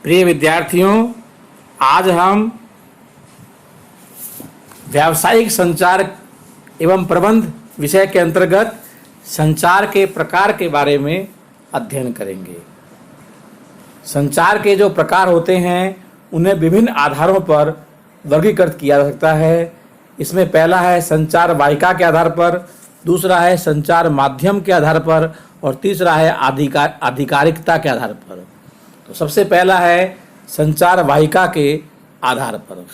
प्रिय विद्यार्थियों, आज हम व्यावसायिक संचार एवं प्रबंध विषय के अंतर्गत संचार के प्रकार के बारे में अध्ययन करेंगे। संचार के जो प्रकार होते हैं उन्हें विभिन्न आधारों पर वर्गीकृत किया जा सकता है। इसमें पहला है संचार वाहिका के आधार पर, दूसरा है संचार माध्यम के आधार पर और तीसरा है आधिकारिकता के आधार पर। तो सबसे पहला है संचार वाहिका के आधार पर।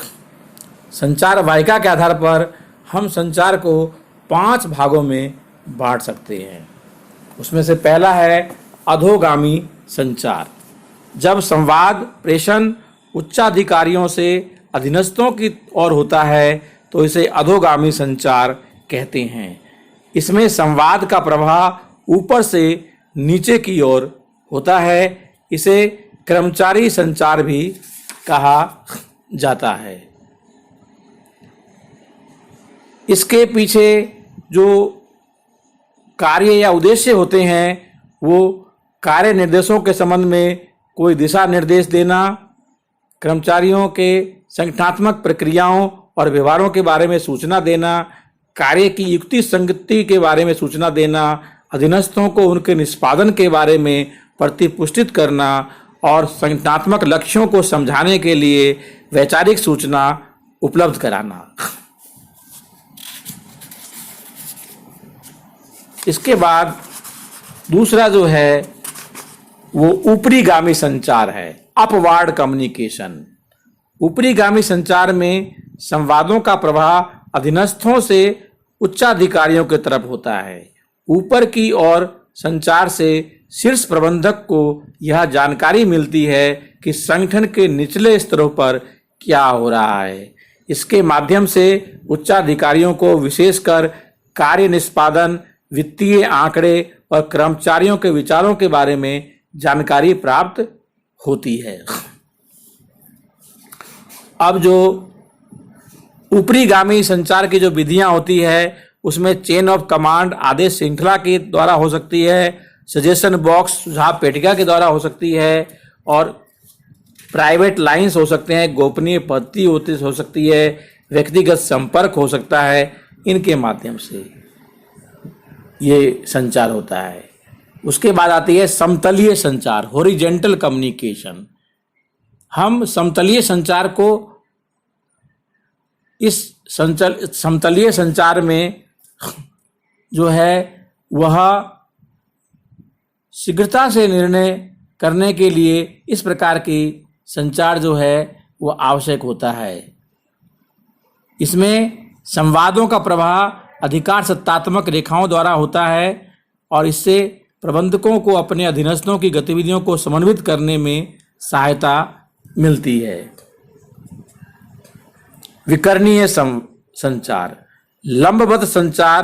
संचार वाहिका के आधार पर हम संचार को 5 भागों में बांट सकते हैं। उसमें से पहला है अधोगामी संचार। जब संवाद प्रेषण उच्चाधिकारियों से अधीनस्थों की ओर होता है तो इसे अधोगामी संचार कहते हैं। इसमें संवाद का प्रवाह ऊपर से नीचे की ओर होता है। इसे कर्मचारी संचार भी कहा जाता है। इसके पीछे जो कार्य या उद्देश्य होते हैं वो कार्य निर्देशों के संबंध में कोई दिशा निर्देश देना, कर्मचारियों के संगठनात्मक प्रक्रियाओं और व्यवहारों के बारे में सूचना देना, कार्य की युक्ति संगति के बारे में सूचना देना, अधीनस्थों को उनके निष्पादन के बारे में प्रतिपुष्टित करना और संगठनात्मक लक्ष्यों को समझाने के लिए वैचारिक सूचना उपलब्ध कराना। इसके बाद दूसरा जो है वो ऊपरीगामी संचार है, अपवार्ड कम्युनिकेशन। ऊपरीगामी संचार में संवादों का प्रवाह अधीनस्थों से उच्चाधिकारियों की तरफ होता है। ऊपर की ओर संचार से शीर्ष प्रबंधक को यह जानकारी मिलती है कि संगठन के निचले स्तरों पर क्या हो रहा है। इसके माध्यम से उच्चाधिकारियों को विशेषकर कार्य निष्पादन, वित्तीय आंकड़े और कर्मचारियों के विचारों के बारे में जानकारी प्राप्त होती है। अब जो ऊपरीगामी संचार की जो विधियां होती है उसमें चेन ऑफ कमांड आदेश श्रृंखला के द्वारा हो सकती है, सजेशन बॉक्स सुझाव पेटिका के द्वारा हो सकती है और प्राइवेट लाइंस हो सकते हैं, गोपनीय पद्धति हो सकती है, व्यक्तिगत संपर्क हो सकता है। इनके माध्यम से ये संचार होता है। उसके बाद आती है समतलीय संचार, हॉरिजेंटल कम्युनिकेशन। हम समतलीय संचार को इस समतलीय संचार में जो है वह शीघ्रता से निर्णय करने के लिए इस प्रकार की संचार जो है वो आवश्यक होता है। इसमें संवादों का प्रवाह अधिकार सत्तात्मक रेखाओं द्वारा होता है और इससे प्रबंधकों को अपने अधीनस्थों की गतिविधियों को समन्वित करने में सहायता मिलती है। विकर्णीय संचार, लंबवत संचार